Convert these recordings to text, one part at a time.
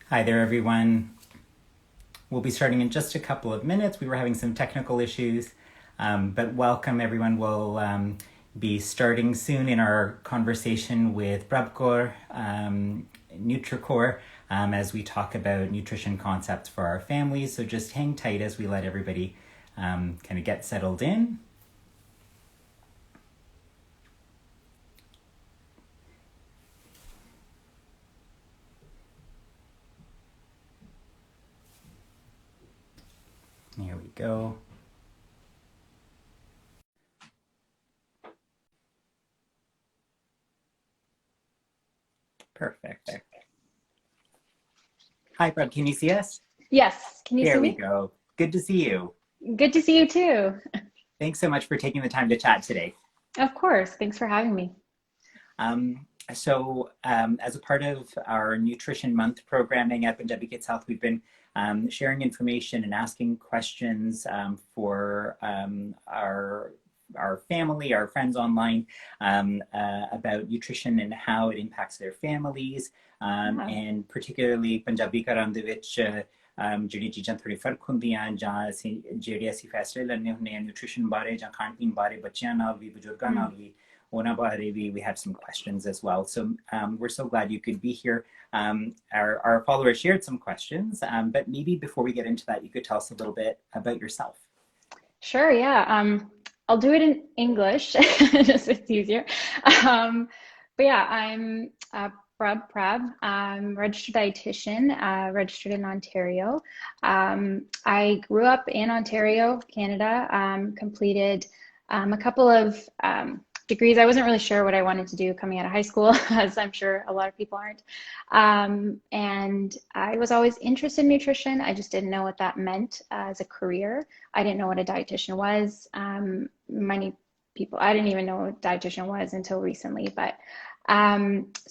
Hi there, everyone. We'll be starting in just a couple of minutes. We were having some technical issues, but welcome, everyone. We'll be starting soon in our conversation with Prab Kaur, NutriCore, as we talk about nutrition concepts for our families. So just hang tight as we let everybody kind of get settled in. Here we go. Perfect. Hi, Prab. Can you see us? Yes, can you see There we me? go. Good to see you. Good to see you too. Thanks so much for taking the time to chat today. Of course. Thanks for having me. As a part of our Nutrition Month programming at Punjabi Kids Health, we've been sharing information and asking questions for our family, our friends online about nutrition and how it impacts their families, Yeah. and particularly Punjabi ਘਰਾਂ ਦੇ ਵਿੱਚ ਜਿਹੜੀਆਂ ਚੀਜ਼ਾਂ ਥੋੜੀ ਫਰਕ ਹੁੰਦੀਆਂ ਜਾਂ ਜਿਹੜੇ ਅਸੀਂ ਫੈਸਲੇ ਲੈਣੇ ਹੁੰਦੇ ਆ ਨਿਊਟ੍ਰੀਸ਼ਨ ਬਾਰੇ ਜਾਂ ਖਾਣ ਪੀਣ ਬਾਰੇ ਬੱਚਿਆਂ ਨਾਲ ਵੀ ਬਜ਼ੁਰਗਾਂ ਨਾਲ ਵੀ we had some questions as well. So we're so glad you could be here. Our followers shared some questions, but maybe before we get into that, you could tell us a little bit about yourself. Sure, yeah. I'll do it in English, just it's easier. But yeah, I'm Prab. I'm registered dietitian, registered in Ontario. I grew up in Ontario, Canada, completed a couple of degrees. I wasn't really sure what I wanted to do coming out of high school, as I'm sure a lot of people aren't. And I was always interested in nutrition. I just didn't know what that meant as a career. I didn't know what a dietitian was. Many people, I didn't even know what a dietitian was until recently. But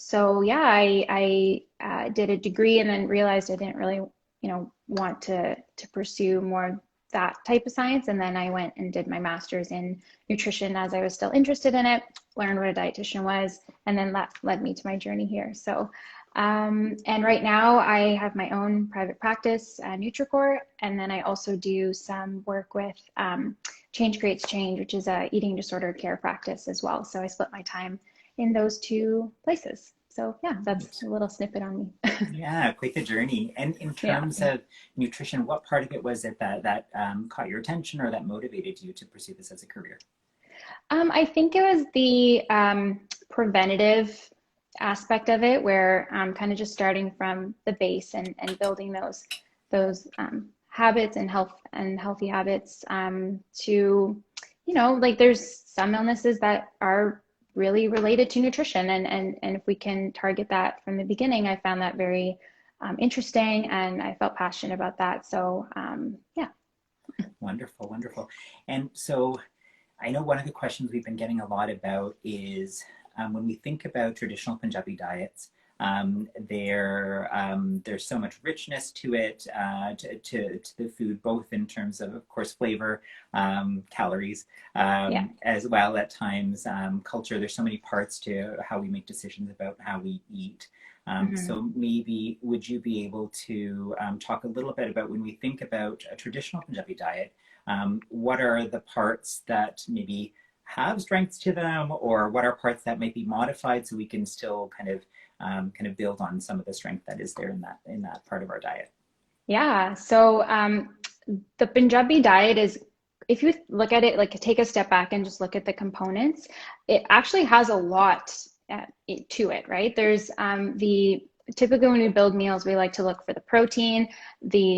so yeah, I did a degree and then realized I didn't really, want to pursue more that type of science. And then I went and did my master's in nutrition as I was still interested in it, learned what a dietitian was, and then that led me to my journey here. So, and right now I have my own private practice, NutriCore, and then I also do some work with Change Creates Change, which is a eating disorder care practice as well. So I split my time in those two places. So yeah, that's a little snippet on me. Yeah, quite the journey. And in Yeah. terms of nutrition, what part of it was it that caught your attention or that motivated you to pursue this as a career? I think it was the preventative aspect of it, where I'm kind of just starting from the base and building those habits and healthy habits to, like there's some illnesses that are really related to nutrition, and if we can target that from the beginning, I found that very interesting, and I felt passionate about that. So yeah. Wonderful, wonderful. And so I know one of the questions we've been getting a lot about is when we think about traditional Punjabi diets, there's so much richness to it, to the food, both in terms of course, flavor, calories, Yeah. as well at times culture. There's so many parts to how we make decisions about how we eat. Mhm. So maybe would you be able to talk a little bit about when we think about a traditional Punjabi diet, what are the parts that maybe have strengths to them, or what are parts that might be modified so we can still kind of build on some of the strength that is there in that part of our diet? Yeah. So the Punjabi diet is, if you look at it, like take a step back and just look at the components, it actually has a lot to it, right? There's the typically when we build meals, we like to look for the protein, the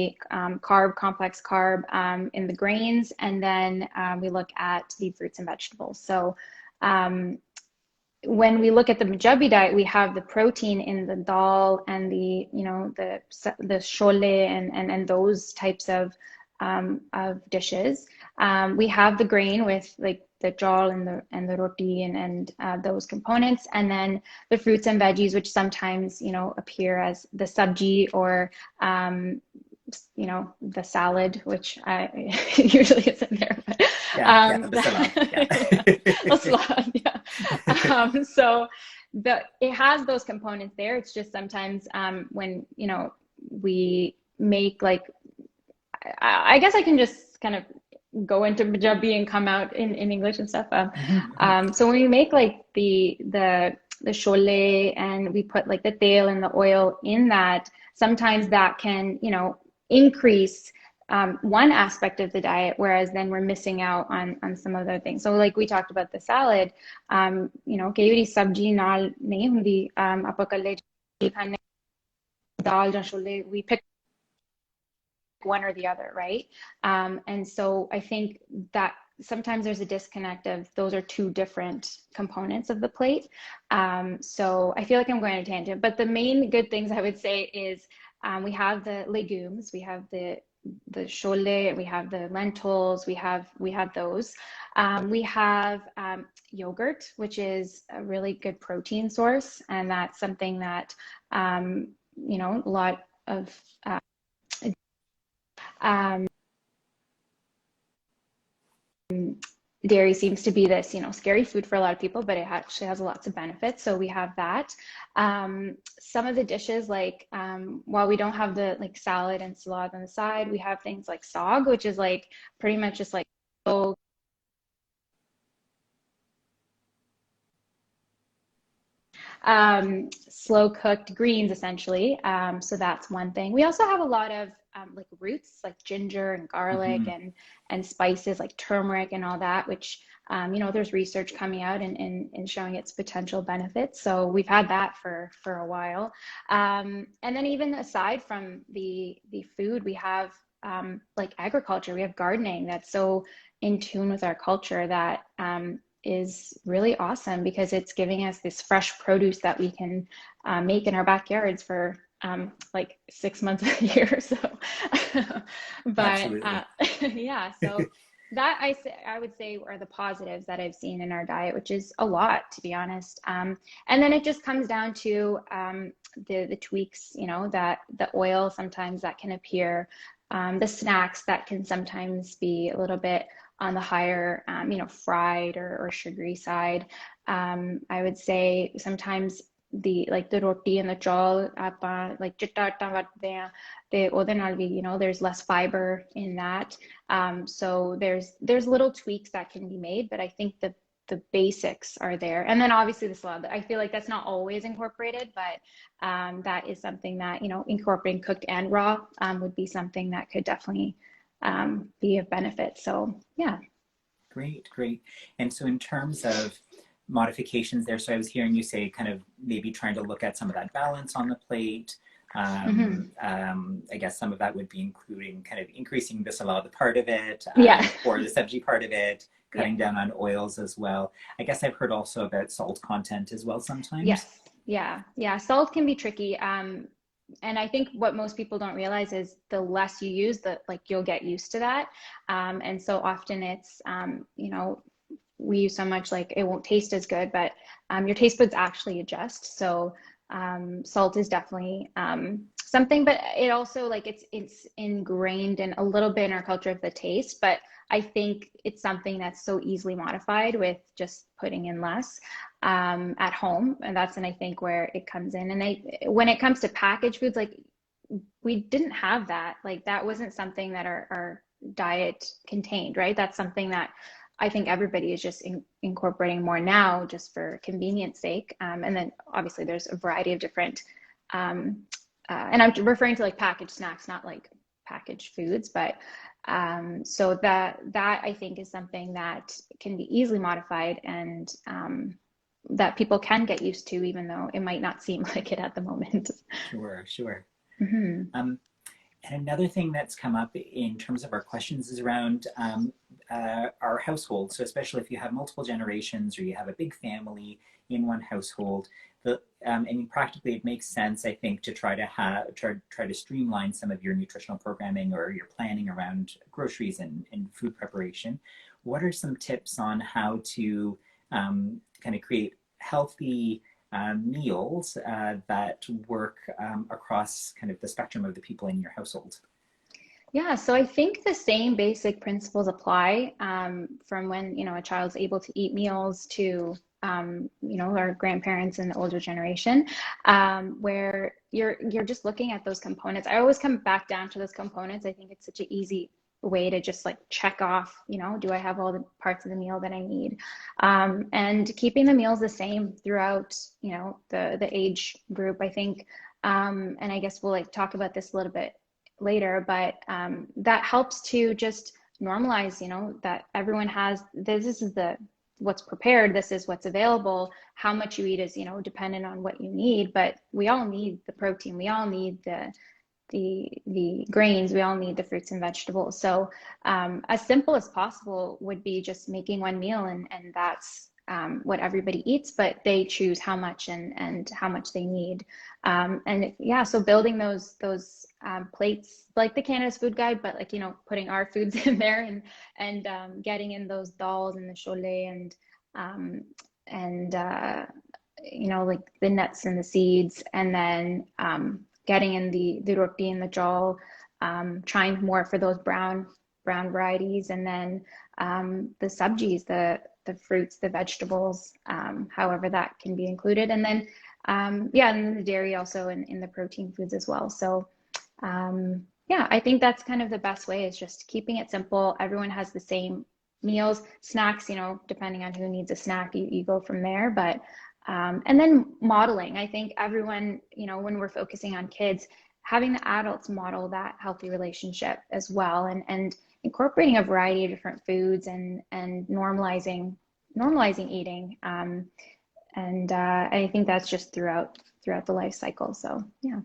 carb, complex carb in the grains, and then we look at the fruits and vegetables. So when we look at the Punjabi diet, we have the protein in the dal and the shole and those types of dishes. We have the grain with like the jal and the roti and those components, and then the fruits and veggies, which sometimes appear as the sabji or the salad, which usually isn't there, but Yeah, the salad. yeah, a Yeah. salad, yeah. So it has those components there. It's just sometimes when we make like, I guess I can just kind of go into Punjabi and come out in English and stuff. So when we make like the chole and we put like the tail and the oil in that, sometimes that can, you know, increase one aspect of the diet, whereas then we're missing out on some other things. So like we talked about the salad, you know, कई बारी सब्जी नाल नहीं हुंदी, आपां कल्ले खाने दाल ਜਾਂ chole, we pick one or the other, right? And so I think that sometimes there's a disconnect of those are two different components of the plate. So I feel like I'm going on a tangent, but the main good things I would say is we have the legumes, we have the chole, we have the lentils, we have those. We have yogurt, which is a really good protein source, and that's something that you know, a lot of dairy seems to be this, you know, scary food for a lot of people, but it actually has lots of benefits. So we have that. Some of the dishes, like while we don't have the like salad and salad on the side, we have things like sog, which is like pretty much just like slow cooked greens essentially. So that's one thing. We also have a lot of like roots like ginger and garlic and spices like turmeric and all that, which you know, there's research coming out and showing its potential benefits. So we've had that for a while. And then even aside from the food, we have like agriculture, we have gardening that's so in tune with our culture that is really awesome because it's giving us this fresh produce that we can make in our backyards for like 6 months a year. So, but yeah, so that I would say are the positives that I've seen in our diet, which is a lot, to be honest. And then it just comes down to the tweaks, you know, that the oil sometimes that can appear, the snacks that can sometimes be a little bit on the higher, you know, fried or sugary side. I would say sometimes the roti and the chawal, like chitta atta vardde aa, te ਉਹਦੇ ਨਾਲ ਵੀ, you know, there's less fiber in that. So there's little tweaks that can be made, but I think the basics are there. And then obviously the salad, I feel like that's not always incorporated, but that is something that, you know, incorporating cooked and raw would be something that could definitely be of benefit. So yeah. Great. And so in terms of modifications there, so I was hearing you say kind of maybe trying to look at some of that balance on the plate. I guess some of that would be including kind of increasing the salad part of it, or the sabji part of it, cutting down on oils as well. I guess I've heard also about salt content as well sometimes. Yes. Yeah. Salt can be tricky. And I think what most people don't realize is the less you use, the like you'll get used to that. And so often it's, you know, we use so much like it won't taste as good, but your taste buds actually adjust. So salt is definitely something, but it also like it's ingrained in a little bit in our culture of the taste, but I think it's something that's so easily modified with just putting in less at home. And that's, and I think where it comes in. And when it comes to packaged foods, like we didn't have that, like that wasn't something that our diet contained, right? That's something that I think everybody is just incorporating more now just for convenience sake. And then obviously there's a variety of different, and I'm referring to like packaged snacks, not like packaged foods, but so that I think is something that can be easily modified and that people can get used to, even though it might not seem like it at the moment. Sure. And another thing that's come up in terms of our questions is around our household. So especially if you have multiple generations or you have a big family in one household, and practically it makes sense, I think, to try to streamline some of your nutritional programming or your planning around groceries and food preparation. What are some tips on how to kind of create healthy meals that work across kind of the spectrum of the people in your household? Yeah, so I think the same basic principles apply from when, you know, a child's able to eat meals to our grandparents and the older generation, where you're just looking at those components. I always come back down to those components. I think it's such an easy way to just like check off, do I have all the parts of the meal that I need? And keeping the meals the same throughout, the age group, I think, and I guess we'll like talk about this a little bit later, but that helps to just normalize, that everyone has this is what's prepared, this is what's available. How much you eat is, dependent on what you need, but we all need the protein, we all need the grains, we all need the fruits and vegetables. So as simple as possible would be just making one meal, and that's what everybody eats, but they choose how much and how much they need. And yeah, so building those plates like the Canada's Food Guide, but like, putting our foods in there, and getting in those dals and the cholet, and like the nuts and the seeds, and then getting in the roti and the jal, trying more for those brown varieties, and then the sabjis, the fruits, the vegetables, however that can be included, and then and the dairy also in the protein foods as well. So I think that's kind of the best way, is just keeping it simple. Everyone has the same meals. Snacks, depending on who needs a snack, you go from there. But and then modeling. I think everyone, when we're focusing on kids, having the adults model that healthy relationship as well, and incorporating a variety of different foods, and normalizing eating. And I think that's just throughout the life cycle. So yeah.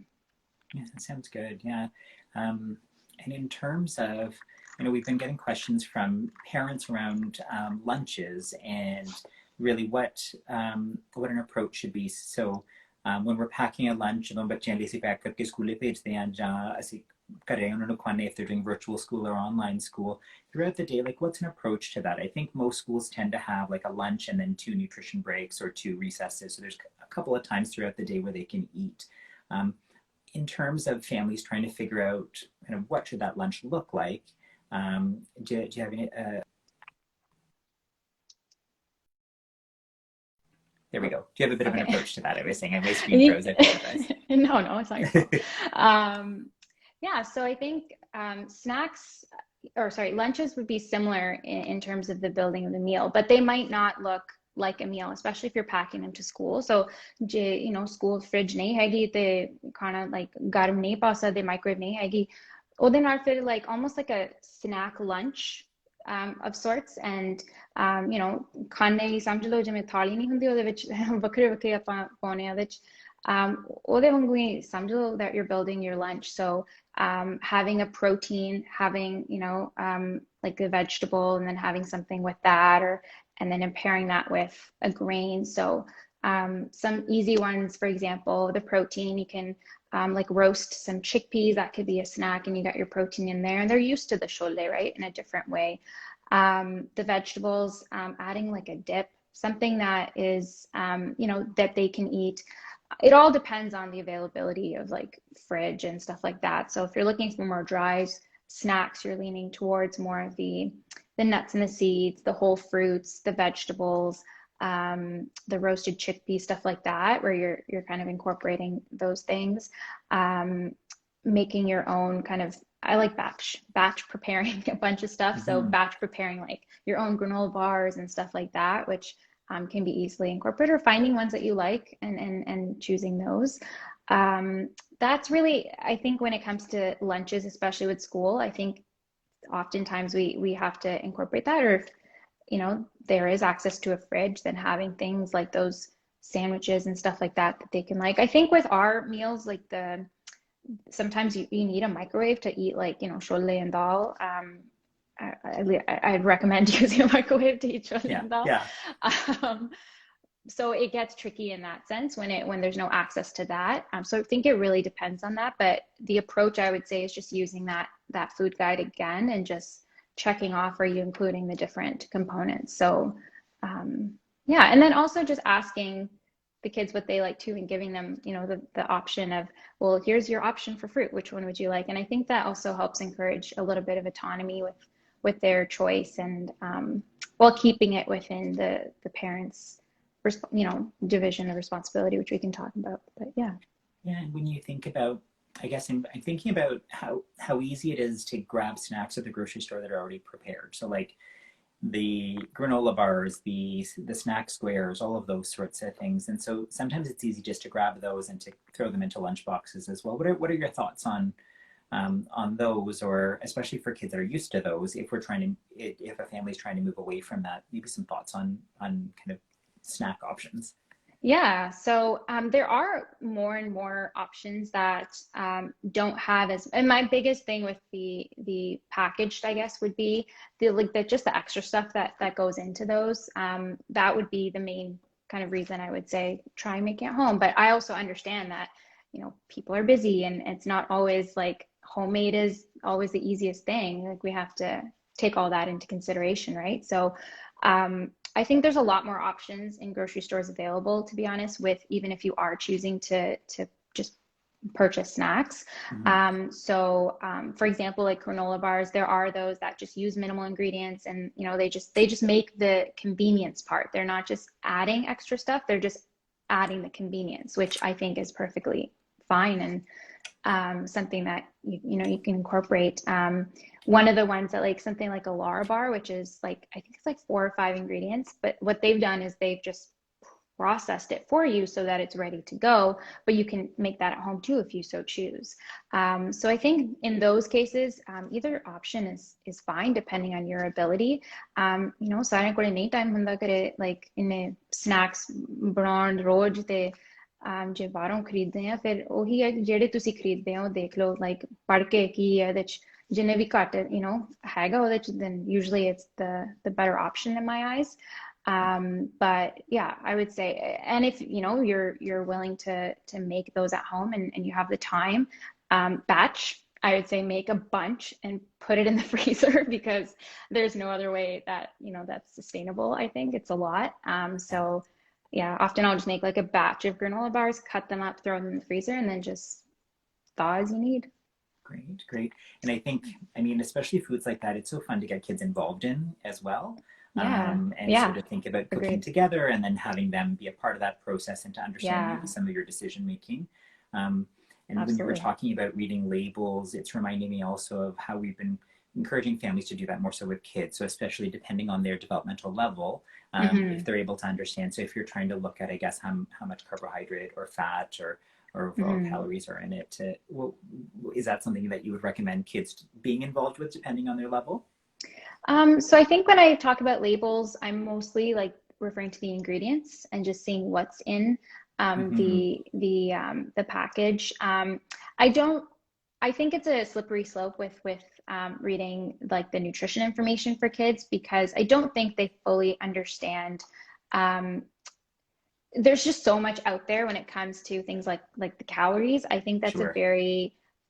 Yeah, that sounds good. Yeah. And in terms of, we've been getting questions from parents around lunches, and really what an approach should be. So when we're packing a lunch, ਜਦੋਂ ਬੱਚਿਆਂ ਲਈ ਅਸੀਂ pack ਕਰਕੇ ਸਕੂਲੇ ਭੇਜਦੇ ਹਾਂ, ਜਾਂ ਅਸੀਂ ਘਰੇ ਉਹਨਾਂ ਨੂੰ ਖਵਾਉਂਦੇ, if they're doing virtual school or online school, throughout the day, like what's an approach to that? I think most schools tend to have like a lunch and then 2 nutrition breaks or 2 recesses. So there's a couple of times throughout the day where they can eat. In terms of families trying to figure out kind of what should that lunch look like, do you have any? There we go. Do you have a bit of an approach to that? I was saying, my screen froze. I apologize. No, it's not your fault. So I think lunches would be similar in terms of the building of the meal, but they might not look like a meal, especially if you're packing them to school. So school fridge nahi hegi te khana like garam nahi pa sakde, microwave nahi hegi, ਉਹਦੇ ਨਾਲ ਫਿਰ like almost like a snack lunch of sorts. And ਖਾਣੇ ਹੀ ਸਮਝ ਲਓ, ਜਿਵੇਂ ਥਾਲੀ ਨਹੀਂ ਹੁੰਦੀ ਉਹਦੇ ਵਿੱਚ ਵੱਖਰੇ ਆਪਾਂ ਪਾਉਣੇ ਆ ਵਿੱਚ, ਉਹਦੇ ਵਾਂਗੂ ਹੀ ਸਮਝ ਲਓ that you're building your lunch. So having a protein, having like a vegetable, and then having something with that, and then pairing that with a grain. So some easy ones, for example, the protein, you can like roast some chickpeas. That could be a snack, and you got your protein in there, and they're used to the cholet, right, in a different way. The vegetables, adding like a dip, something that is that they can eat. It all depends on the availability of like fridge and stuff like that. So if you're looking for more dry snacks, you're leaning towards more of the nuts and the seeds, the whole fruits, the vegetables, the roasted chickpea, stuff like that, where you're kind of incorporating those things, making your own kind of, I like batch preparing a bunch of stuff. Mm-hmm. So batch preparing like your own granola bars and stuff like that, which can be easily incorporated, or finding ones that you like and choosing those. That's really, I think when it comes to lunches, especially with school, I think oftentimes we have to incorporate that, or if there is access to a fridge, then having things like those sandwiches and stuff like that they can like. I think with our meals, like sometimes you need a microwave to eat, like cholet and dal. I'd recommend using a microwave to eat cholet and dal. Yeah. So it gets tricky in that sense when there's no access to that. So I think it really depends on that. But the approach, I would say, is just using that food guide again, and just checking off, are you including the different components? So and then also just asking the kids what they like too, and giving them the option of, well, here's your option for fruit, which one would you like? And I think that also helps encourage a little bit of autonomy with their choice, and while keeping it within the parents' division of responsibility, which we can talk about. But yeah. Yeah, and when you think about, I guess I'm thinking about how easy it is to grab snacks at the grocery store that are already prepared. So like the granola bars, the snack squares, all of those sorts of things. And so sometimes it's easy just to grab those and to throw them into lunch boxes as well. What are your thoughts on those, or especially for kids that are used to those, if a family's trying to move away from that, maybe some thoughts on kind of snack options? Yeah, so there are more and more options that don't have and my biggest thing with the packaged, I guess, would be just the extra stuff that goes into those. That would be the main kind of reason I would say try making it home. But I also understand that, people are busy and it's not always like homemade is always the easiest thing. Like we have to take all that into consideration, right? So I think there's a lot more options in grocery stores available, to be honest, with even if you are choosing to just purchase snacks. For example, like granola bars, there are those that just use minimal ingredients and, they just make the convenience part. They're not just adding extra stuff. They're just adding the convenience, which I think is perfectly fine and something that you can incorporate. One of the ones that like something like a Lara bar, which is like I think it's like 4 or 5 ingredients, but what they've done is they've just processed it for you so that it's ready to go, but you can make that at home too if you so choose. So I think in those cases, either option is fine depending on your ability. सारे कोले नहीं time हुंदा करे like इन्ने snacks बनाउण रोज ते जे बाहरों खरीदते हैं फिर ਉਹੀ है ਜਿਹੜੇ ਤੁਸੀਂ ਖਰੀਦਦੇ ਹੋ ਦੇਖ ਲਓ like ਪੜ੍ਹ ਕੇ ਕੀ ਹੈ ਇਹਦੇ ਚ ਜਿੰਨੇ ਵੀ ਘੱਟ ਹੈਗਾ ਉਹਦੇ ਚ then usually it's the better option in my eyes. But yeah, I would say, and if you're willing to make those at home and you have the time, batch, I would say make a bunch and put it in the freezer because there's no other way that that's sustainable. I think it's a lot. So yeah, often I'll just make like a batch of granola bars, cut them up, throw them in the freezer, and then just thaw as you need. Great. And I think, especially foods like that, it's so fun to get kids involved in as well. So to think about cooking together and then having them be a part of that process and to understand maybe some of your decision making. And when you were talking about reading labels, it's reminding me also of how we've been encouraging families to do that more so with kids. So especially depending on their developmental level, if they're able to understand. So if you're trying to look at, I guess, how much carbohydrate or fat or overall calories are in it, is that something that you would recommend kids being involved with depending on their level? So I think when I talk about labels, I'm mostly like referring to the ingredients and just seeing what's in the package. I think it's a slippery slope with reading like the nutrition information for kids because I don't think they fully understand. There's just so much out there when it comes to things like the calories. I think that's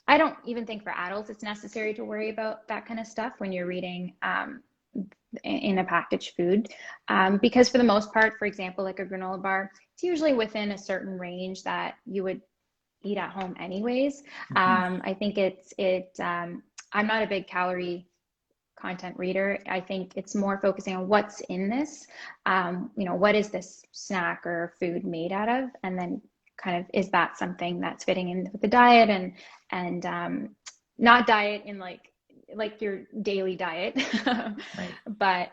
I don't even think for adults it's necessary to worry about that kind of stuff when you're reading in a packaged food. Because for the most part, for example, like a granola bar, it's usually within a certain range that you would eat at home anyways. I think I'm not a big calorie content reader. I think it's more focusing on what's in this. What is this snack or food made out of? And then kind of, is that something that's fitting in with the diet and not diet in like your daily diet. Right. But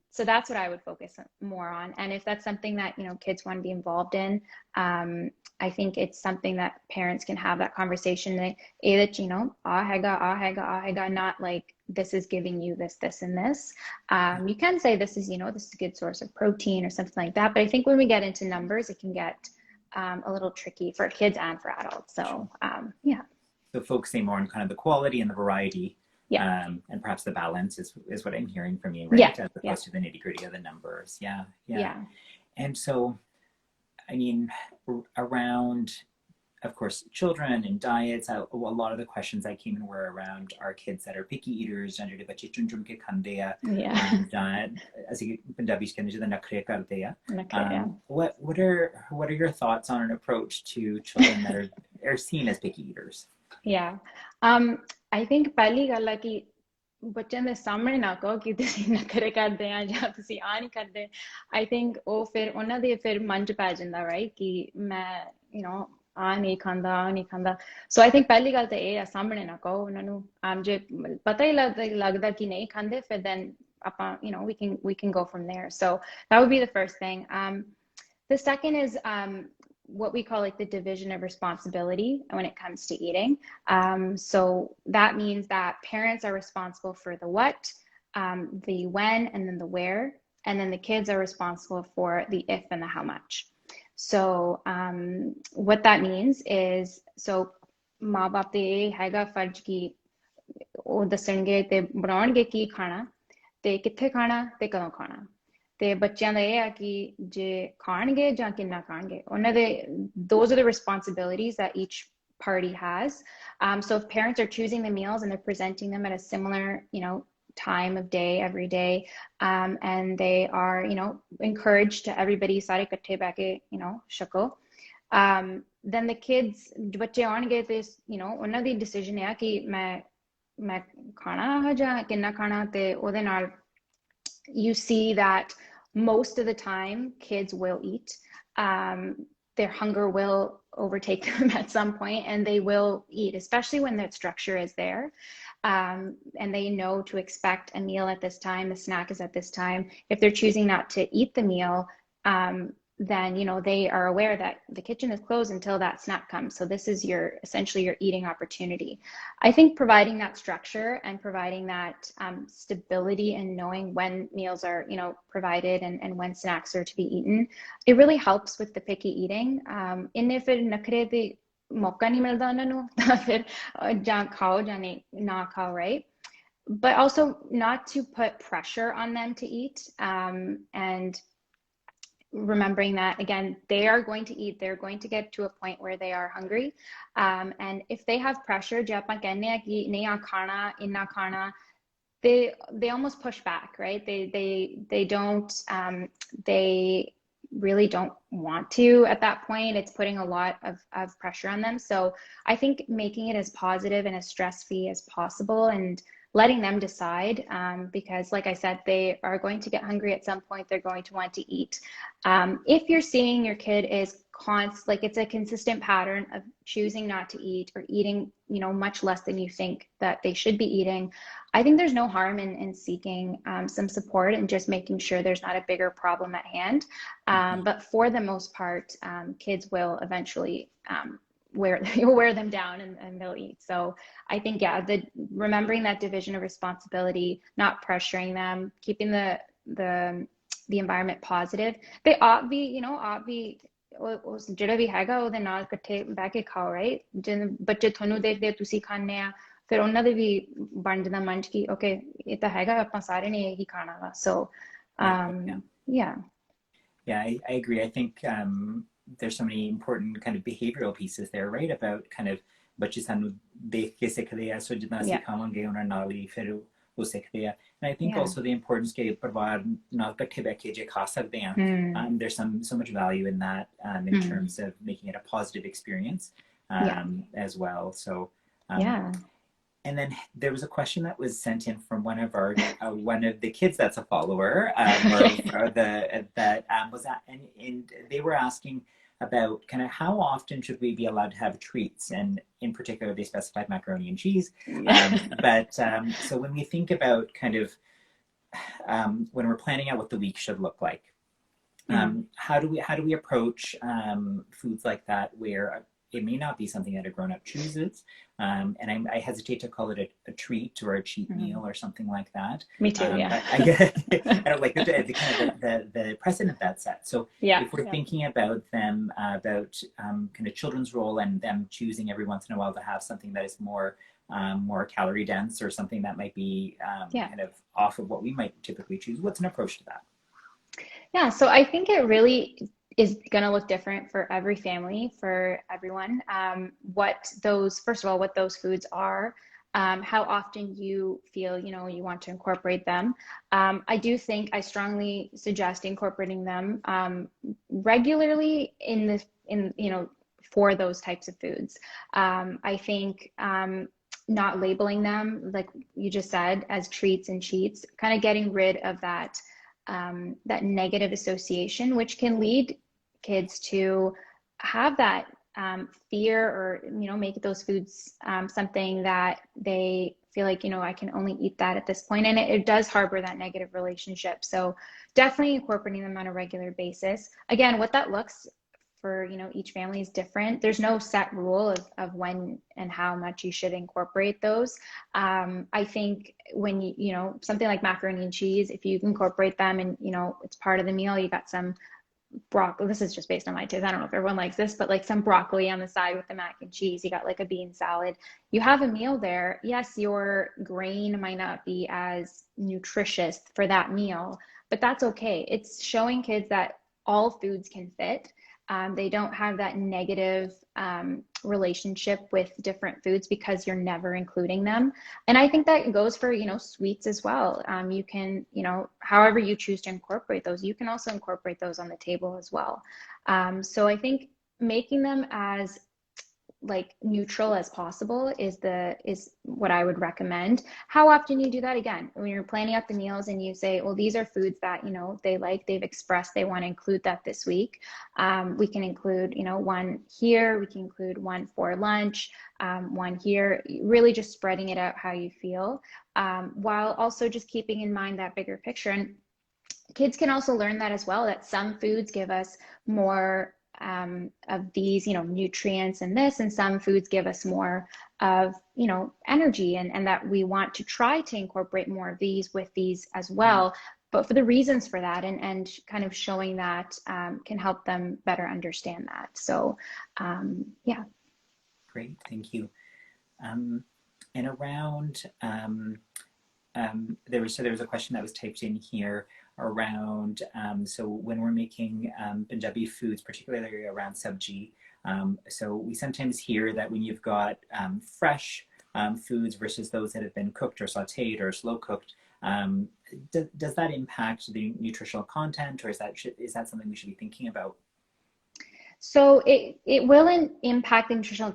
so that's what I would focus more on. And if that's something that kids want to be involved in, I think it's something that parents can have that conversation that not like this is giving you this and this. You can say this is this is a good source of protein or something like that, but I think when we get into numbers it can get a little tricky for kids and for adults. So so focusing more on kind of the quality and the variety. And perhaps the balance is what I'm hearing from you, right? As opposed to the nitty-gritty of the numbers. Yeah. And so, around, of course, children and diets, a lot of the questions that came in were around our kids that are picky eaters, and as Punjabi what are your thoughts on an approach to children that are seen as picky eaters? I think ਪਹਿਲੀ ਗੱਲ ਹੈ ਕਿ ਬੱਚਿਆਂ ਦੇ ਸਾਹਮਣੇ ਨਾ ਕਹੋ ਕਿ ਤੁਸੀਂ ਨਖਰੇ ਕਰਦੇ ਆ ਜਾਂ ਤੁਸੀਂ ਆ ਨਹੀਂ ਕਰਦੇ। I think ਉਹ ਫਿਰ ਉਹਨਾਂ ਦੇ ਫਿਰ ਮਨ ਚ ਪੈ ਜਾਂਦਾ ਰਾਈਟ ਕਿ ਮੈਂ ਆ ਨਹੀਂ ਖਾਂਦਾ ਆ ਨਹੀਂ ਖਾਂਦਾ। ਸੋ I think ਪਹਿਲੀ ਗੱਲ ਤਾਂ ਇਹ ਆ ਸਾਹਮਣੇ ਨਾ ਕਹੋ ਉਹਨਾਂ ਨੂੰ। ਜੇ ਪਤਾ ਹੀ ਲੱਗਦਾ ਕਿ ਨਹੀਂ ਖਾਂਦੇ ਫਿਰ then ਆਪਾਂ we can go from there. So that would be the first thing. The second is what we call like the division of responsibility when it comes to eating. So that means that parents are responsible for the what, the when, and then the where, and then the kids are responsible for the if and the how much. So what that means is, so ਮਾਂ ਬਾਪ ਤੇ ਇਹ ਹੈਗਾ ਫਰਜ਼ ਕਿ ਉਹ ਦੱਸਣਗੇ ਤੇ ਬਣਾਉਣਗੇ ਕੀ ਖਾਣਾ ਤੇ ਕਿੱਥੇ ਖਾਣਾ ਤੇ ਕਦੋਂ ਖਾਣਾ। ਤੇ ਬੱਚਿਆਂ ਦਾ ਇਹ ਆ ਕਿ ਜੇ ਖਾਣਗੇ ਜਾਂ ਕਿੰਨਾ ਖਾਣਗੇ ਉਹਨਾਂ ਦੇ those are the responsibilities that each party has. So if parents are choosing the meals and they're presenting them at a similar time of day every day, and they are encouraged to everybody ਸਾਰੇ ਇਕੱਠੇ ਬਹਿ ਕੇ ਛਕੋ, then the kids ਬੱਚੇ ਆਉਣਗੇ ਤੇ ਉਹਨਾਂ ਦੀ decision ਆ ਕਿ ਮੈਂ ਖਾਣਾ ਜਾਂ ਕਿੰਨਾ ਖਾਣਾ। ਤੇ ਉਹਦੇ ਨਾਲ you see that most of the time kids will eat. Their hunger will overtake them at some point and they will eat, especially when that structure is there. And they know to expect a meal at this time, the snack is at this time. If they're choosing not to eat the meal, then they are aware that the kitchen is closed until that snack comes. So this is essentially your eating opportunity. I think providing that structure and providing that stability and knowing when meals are provided and when snacks are to be eaten, it really helps with the picky eating. In if it nakre de mauka nahi milda ਉਹਨਾਂ ਨੂੰ ਤਾਂ ਫਿਰ ਜਾਂ ਖਾਓ ਜਾਂ ਨਾ ਖਾਓ, right? But also not to put pressure on them to eat, and remembering that again they are going to eat, they're going to get to a point where they are hungry, and if they have pressure je apan kehne ha ki nahi aa khana inna khana, they almost push back, right? They don't they really don't want to at that point. It's putting a lot of pressure on them. So I think making it as positive and as stress-free as possible and letting them decide, because like I said, they are going to get hungry at some point, they're going to want to eat. If you're seeing your kid is like it's a consistent pattern of choosing not to eat or eating much less than you think that they should be eating, I think there's no harm in seeking some support and just making sure there's not a bigger problem at hand. But for the most part, kids will eventually wear them down and they'll eat. So I think remembering that division of responsibility, not pressuring them, keeping the environment positive. They ought be ਜਿਹੜਾ ਵੀ ਹੈਗਾ ਉਹਦੇ ਨਾਲ ਇਕੱਠੇ ਬਹਿ ਕੇ ਖਾਓ, right? ਜਿਵੇਂ ਬੱਚੇ ਤੁਹਾਨੂੰ ਦੇਖਦੇ ਤੁਸੀਂ ਖਾਂਦੇ ਆ ਫਿਰ ਉਹਨਾਂ ਦੇ ਵੀ ਬਣ ਜਾਂਦਾ ਮਨ ਚ ਕਿ ਓਕੇ ਇਹ ਤਾਂ ਹੈਗਾ ਆਪਾਂ ਸਾਰੇ ਨੇ ਇਹੀ ਖਾਣਾ ਵਾ। So yeah, I agree. I think there's so many important kind of behavioral pieces there, right? About kind of ਬੱਚੇ ਸਾਨੂੰ ਦੇਖ ਕੇ ਸਿੱਖਦੇ ਆ, ਸੋ ਜਿੱਦਾਂ ਅਸੀਂ ਖਾਵਾਂਗੇ ਉਹਨਾਂ ਨਾਲ ਹੀ ਫਿਰ ਉਹ ਸਿੱਖਦੇ ਆ। And I think also the importance ਕਿ ਪਰਿਵਾਰ ਨਾਲ ਇਕੱਠੇ ਬਹਿ ਕੇ ਜੇ ਖਾ ਸਕਦੇ ਆ, there's so much value in that, in terms of making it a positive experience as well. So and then there was a question that was sent in from one of the kids that's a follower, that was that, and they were asking about kind of how often should we be allowed to have treats, and in particular they specified macaroni and cheese. But so when we think about kind of when we're planning out what the week should look like, how do we approach foods like that where it may not be something that a grown-up chooses, and I hesitate to call it a treat or a cheat meal or something like that. Me too. I don't like the kind of the precedent that's set. So if we're thinking about them, about kind of children's role and them choosing every once in a while to have something that is more calorie dense or something that might be kind of off of what we might typically choose, what's an approach to that? Yeah, so I think it really is going to look different for every family, for everyone. First of all, what those foods are, how often you feel, you want to incorporate them. I strongly suggest incorporating them regularly for those types of foods. I think not labeling them, like you just said, as treats and cheats, kind of getting rid of that that negative association, which can lead kids to have that fear, or make those foods something that they feel like, I can only eat that at this point, and it does harbor that negative relationship. So definitely incorporating them on a regular basis. Again, what that looks for each family is different. There's no set rule of when and how much you should incorporate those. I think when something like macaroni and cheese, if you incorporate them and it's part of the meal, you got some broccoli. This is just based on my taste. I don't know if everyone likes this, but like some broccoli on the side with the mac and cheese. You got like a bean salad. You have a meal there. Yes, your grain might not be as nutritious for that meal, but that's okay. It's showing kids that all foods can fit. They don't have that negative relationship with different foods because you're never including them. And I think that goes for, sweets as well. You can, however you choose to incorporate those, you can also incorporate those on the table as well. So I think making them as like neutral as possible is what I would recommend. How often you do that, again, when you're planning out the meals and you say, well, these are foods that they like, they've expressed they want to include that this week. We can include one here, we can include one for lunch, one here, really just spreading it out how you feel, while also just keeping in mind that bigger picture. And kids can also learn that as well, that some foods give us more of these, nutrients and this, and some foods give us more of, energy, and that we want to try to incorporate more of these with these as well. But for the reasons for that, and kind of showing that can help them better understand that. So, yeah. Great, thank you. And around, there was a question that was typed in here around, so when we're making Punjabi foods, particularly around sabji, so we sometimes hear that when you've got fresh foods versus those that have been cooked or sauteed or slow cooked, does that impact the nutritional content, or is that something we should be thinking about? So it will impact the nutritional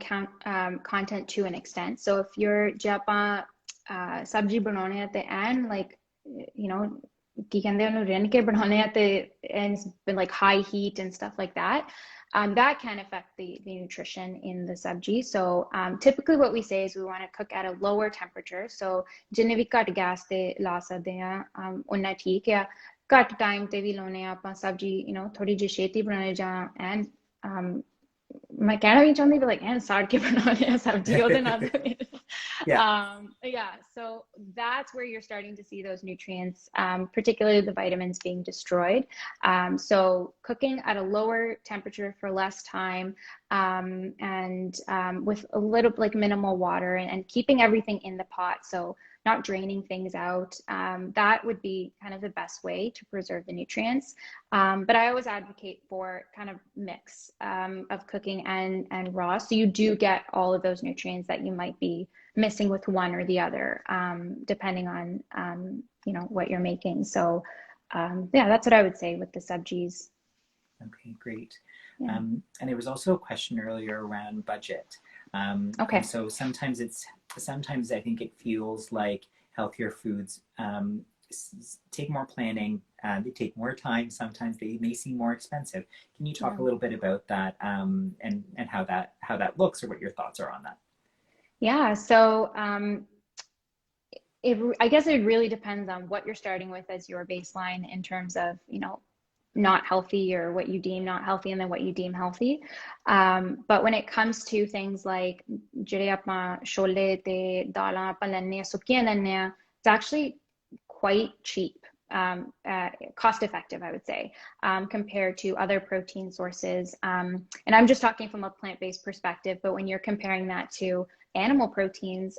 content to an extent. So if you're japa sabji banane at the end, like, ਕੀ ਕਹਿੰਦੇ ਉਹਨੂੰ ਰਿੰਨ ਕੇ ਬਣਾਉਣੇ ਆ ਤੇ and it's been like high heat and stuff like that, that can affect the nutrition in the sabji. So typically what we say is we want to cook at a lower temperature. So ਜਿੰਨੇ ਵੀ ਘੱਟ gas ਤੇ ਲਾ ਸਕਦੇ ਆ ਉਹਨਾਂ ਠੀਕ ਆ, ਘੱਟ ਟਾਈਮ ਤੇ ਵੀ ਲਾਉਣੇ ਆ ਆਪਾਂ ਸਬਜੀ ਥੋੜੀ ਜਿਹੀ ਛੇਤੀ ਬਣਾਉਣੇ ਜਾਂ and ਮੈਂ ਕਹਿਣਾ ਵੀ ਚਾਹੁੰਦੀ but like and ਸਾੜ ਕੇ ਬਣਾਉਣੇ ਆ ਸਬਜੀ ਉਹਦੇ ਨਾਲ yeah, so that's where you're starting to see those nutrients, particularly the vitamins, being destroyed. So cooking at a lower temperature for less time, and with a little like minimal water, and keeping everything in the pot, so not draining things out, that would be kind of the best way to preserve the nutrients. But I always advocate for kind of mix of cooking and raw, so you do get all of those nutrients that you might be missing with one or the other, depending on what you're making. So yeah, that's what I would say with the sabjis. Okay, great. Yeah. And there was also a question earlier around budget. Okay. So sometimes I think it feels like healthier foods take more planning, they take more time. Sometimes they may seem more expensive. Can you talk a little bit about that, and how that looks, or what your thoughts are on that? Yeah, so I guess it really depends on what you're starting with as your baseline in terms of, not healthy, or what you deem not healthy, and then what you deem healthy. But when it comes to things like ਜਿਹੜੇ ਆਪਾਂ ਛੋਲੇ ਤੇ ਦਾਲਾਂ ਆਪਾਂ ਲੈਣੇ ਆ, ਸੁੱਕੀਆਂ ਲੈਣੇ ਆ, it's actually quite cheap. Cost effective, I would say, compared to other protein sources. And I'm just talking from a plant-based perspective, but when you're comparing that to animal proteins,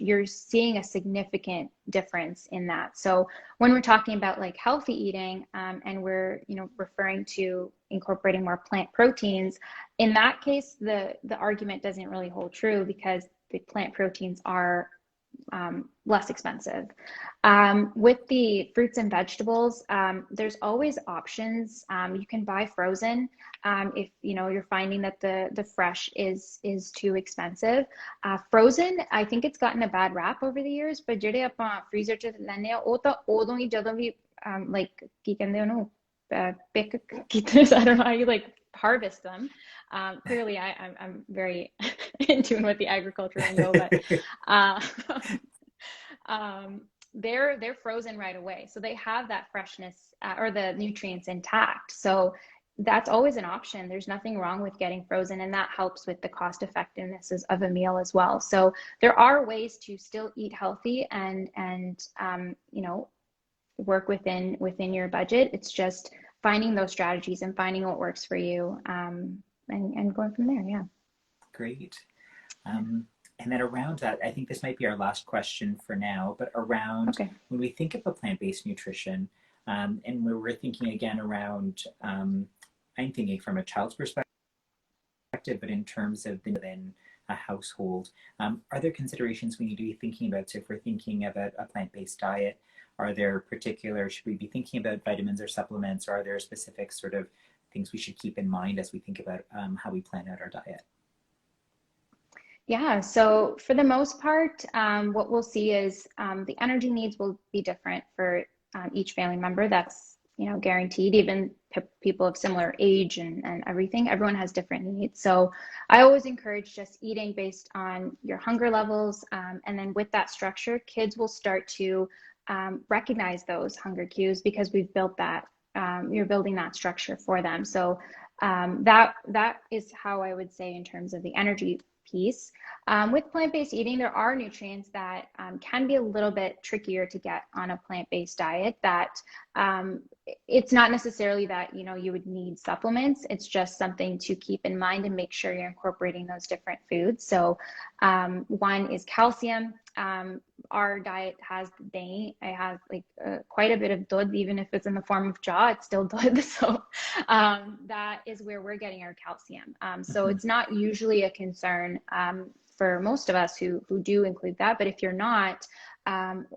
you're seeing a significant difference in that. So when we're talking about like healthy eating, and we're referring to incorporating more plant proteins, in that case the argument doesn't really hold true, because the plant proteins are less expensive. With the fruits and vegetables, there's always options. You can buy frozen if you're finding that the fresh is too expensive. Frozen, I think it's gotten a bad rap over the years, but ਜਿਹੜੇ ਆਪਾਂ freezer ਚ ਲੈਂਦੇ ਆ ਉਹ ਤਾਂ ਉਦੋਂ ਹੀ ਜਦੋਂ ਵੀ like ਕੀ ਕਹਿੰਦੇ ਉਹਨੂੰ pick I don't know how you like harvest them. Clearly I'm very in tune with the agriculture lingo, but they're frozen right away, so they have that freshness or the nutrients intact. So that's always an option. There's nothing wrong with getting frozen, and that helps with the cost effectiveness of a meal as well. So there are ways to still eat healthy and work within your budget. It's just finding those strategies and finding what works for you, and going from there. Yeah. Great. And then around that, I think this might be our last question for now, but around when we think about plant-based nutrition, and we're thinking again around, I'm thinking from a child's perspective, but in terms of within a household, are there considerations we need to be thinking about? So if we're thinking about a plant-based diet, are there should we be thinking about vitamins or supplements, or are there specific sort of things we should keep in mind as we think about how we plan out our diet? Yeah, so for the most part, what we'll see is the energy needs will be different for each family member. That's guaranteed. Even people of similar age and everything, everyone has different needs. So I always encourage just eating based on your hunger levels, and then with that structure, kids will start to recognize those hunger cues because we've built that. You're building that structure for them. So that is how I would say in terms of the energy piece. With plant-based eating, there are nutrients that can be a little bit trickier to get on a plant-based diet. That it's not necessarily that you would need supplements. It's just something to keep in mind and make sure you're incorporating those different foods. So one is calcium. Our diet has dahi. It has quite a bit of dud, even if it's in the form of jaw, it's still dud. So that is where we're getting our calcium. So it's not usually a concern for most of us who do include that. But if you're not,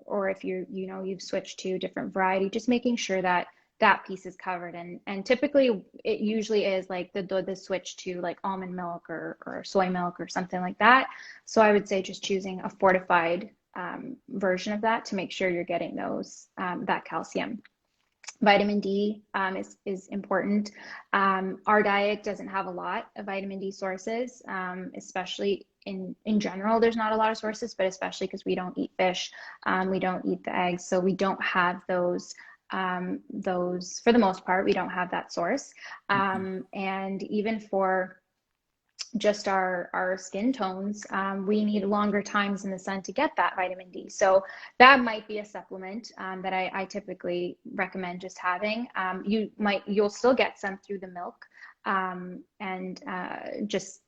or if you've switched to a different variety, just making sure that that piece is covered. And typically it usually is like the dud is switched to like almond milk or soy milk or something like that. So I would say just choosing a fortified version of that to make sure you're getting those that calcium. Vitamin D is important. Our diet doesn't have a lot of vitamin D sources, especially in general. There's not a lot of sources, but especially because we don't eat fish, we don't eat the eggs, so we don't have those for the most part. We don't have that source, and even for just our skin tones, we need longer times in the sun to get that vitamin D. So that might be a supplement that I typically recommend just having. You'll still get some through the milk, and just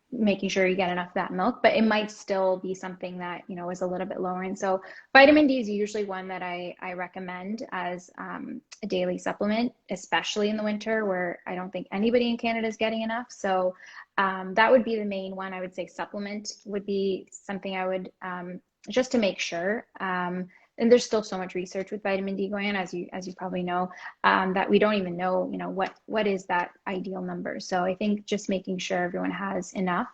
making sure you get enough of that milk, but it might still be something that is a little bit lower. And so vitamin D is usually one that I recommend as a daily supplement, especially in the winter where I don't think anybody in Canada is getting enough. So that would be the main one. I would say supplement would be something I would just to make sure. And there's still so much research with vitamin D going on, as you probably know, that we don't even know, what is that ideal number. So I think just making sure everyone has enough.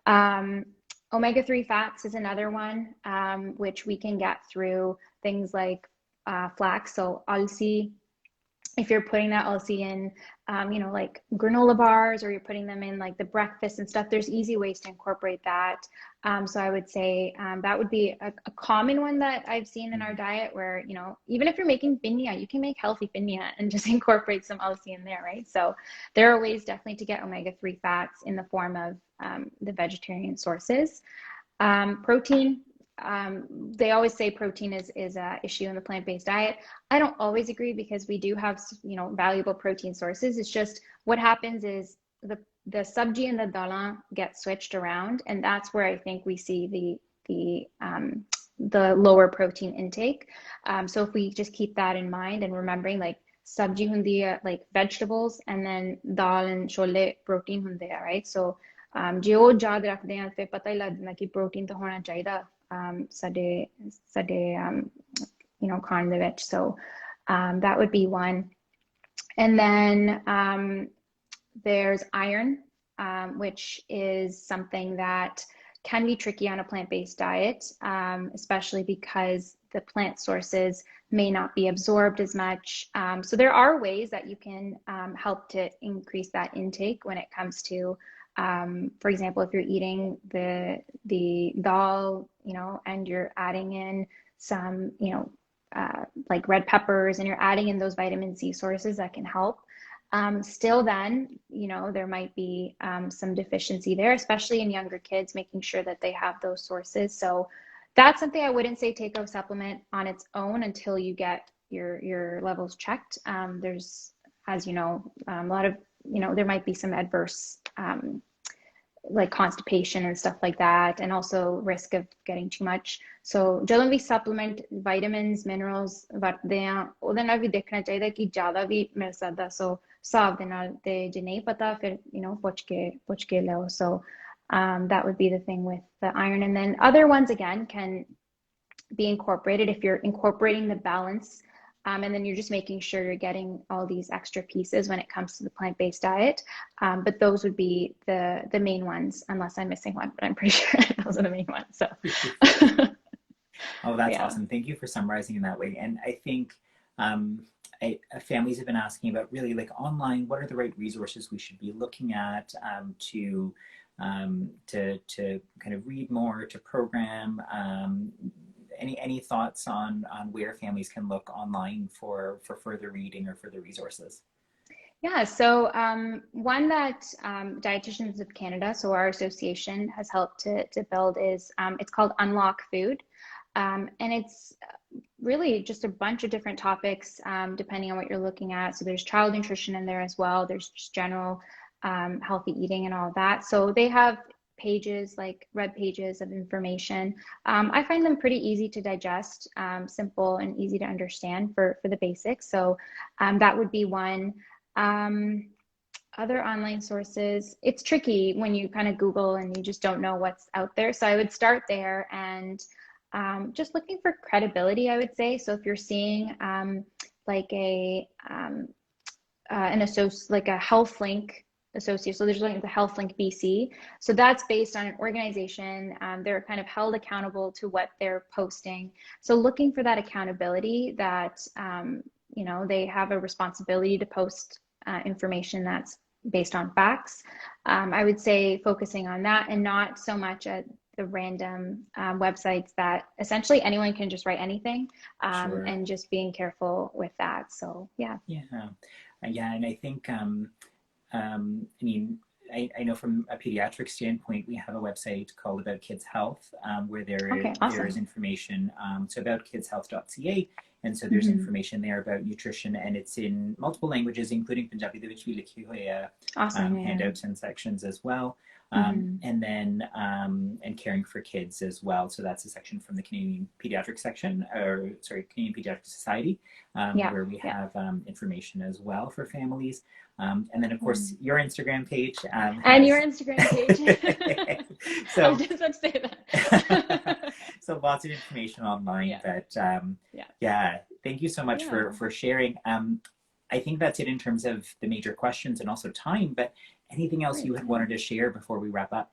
Omega-3 fats is another one, which we can get through things like flax. So alsi, if you're putting that alsi in, like granola bars, or you're putting them in like the breakfast and stuff, there's easy ways to incorporate that. So I would say that would be a common one that I've seen in our diet where, even if you're making pinya, you can make healthy pinya and just incorporate some alsi in there, right? So there are ways definitely to get omega-3 fats in the form of the vegetarian sources. Protein. They always say protein is an issue in the plant-based diet. I don't always agree because we do have, valuable protein sources. It's just what happens is the sabji and the dalan get switched around, and that's where I think we see the lower protein intake. So if we just keep that in mind and remembering, like sabji hundi hai, like vegetables, and then dal and chole protein hundi hai, right? So ਜੇ ਉਹ ਯਾਦ ਰੱਖਦੇ ਆ ਤੇ ਪਤਾ ਹੀ ਲੱਗ ਜਾਂਦਾ ਕਿ ਪ੍ਰੋਟੀਨ ਤਾਂ ਹੋਣਾ ਚਾਹੀਦਾ ਸਾਡੇ ਸਾਡੇ you know ਖਾਣ ਦੇ ਵਿੱਚ so that would be one and then there's iron which is something that can be tricky on a plant-based diet, especially because the plant sources may not be absorbed as much. So there are ways that you can help to increase that intake when it comes to, for example, if you're eating the dal, you know, and you're adding in some, you know, like red peppers, and you're adding in those vitamin C sources that can help. Still then, you know, there might be some deficiency there, especially in younger kids, making sure that they have those sources. So that's something I wouldn't say take a supplement on its own until you get your levels checked. There's, as you know, a lot of, you know, there might be some adverse like constipation and stuff like that, and also risk of getting too much. So ਜਦੋਂ ਵੀ supplement vitamins minerals ਵਰਤਦੇ ਆ ਉਹਦੇ ਨਾਲ ਵੀ ਦੇਖਣਾ ਚਾਹੀਦਾ ਕਿ ਜ਼ਿਆਦਾ ਵੀ ਮਿਲ ਸਕਦਾ so ਹਿਸਾਬ ਦੇ ਨਾਲ ਤੇ ਜੇ ਨਹੀਂ ਪਤਾ ਫਿਰ you know ਪੁੱਛ ਕੇ ਲਓ so that would be the thing with the iron and then other ones again can be incorporated if you're incorporating the balance and then you're just making sure you're getting all these extra pieces when it comes to the plant-based diet. But those would be the main ones, unless I'm missing one, but I'm pretty sure those are the main ones. So. Oh, that's awesome. Thank you for summarizing in that way. And I think families have been asking about really like online, what are the right resources we should be looking at to kind of read more, to program, any thoughts on where families can look online for further reading or further resources? Yeah, so one that Dietitians of Canada, so our association, has helped to build is it's called Unlock Food. And it's really just a bunch of different topics depending on what you're looking at. So there's child nutrition in there as well. There's just general healthy eating and all of that. So they have pages, like red pages of information. I find them pretty easy to digest, simple and easy to understand for the basics. So that would be one. Other online sources, it's tricky when you kind of Google and you just don't know what's out there. So I would start there and just looking for credibility, I would say. So if you're seeing like like a health link associate. So there's like the Health Link BC. So that's based on an organization. They're kind of held accountable to what they're posting. So looking for that accountability that, you know, they have a responsibility to post information that's based on facts. I would say focusing on that and not so much at the random websites that essentially anyone can just write anything Sure. and just being careful with that. So, yeah. Yeah. And I think, I mean, I know from a pediatric standpoint, we have a website called About Kids Health, where there is information. So aboutkidshealth.ca, and so there's information there about nutrition, and it's in multiple languages, including Punjabi, which we handouts and sections as well. And then and caring for kids as well. So that's a section from the Canadian Pediatric Canadian Pediatric Society, where we have information as well for families. And then of course your Instagram page. And your Instagram page. So I was just about to say that. So lots of information online, but thank you so much for sharing. I think that's it in terms of the major questions and also time, but anything else you had wanted to share before we wrap up?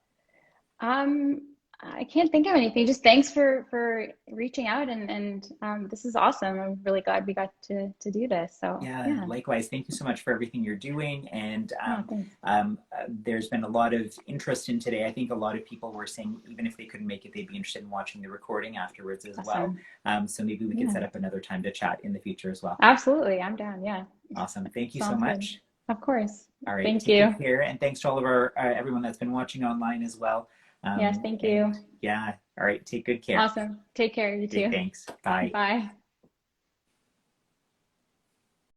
I can't think of anything. Just thanks for reaching out and this is awesome. I'm really glad we got to do this. So yeah, likewise. Thank you so much for everything you're doing. And there's been a lot of interest in today. I think a lot of people were saying even if they couldn't make it, they'd be interested in watching the recording afterwards as well. So maybe we could set up another time to chat in the future as well. Absolutely. I'm down. Yeah. Awesome. Thank you so much. Of course. All right. Thank you. Take care, and thanks to all of our everyone that's been watching online as well. Yes, thank you. Yeah. All right. Take good care. Awesome. Take care. You too. Thanks. Bye. Bye.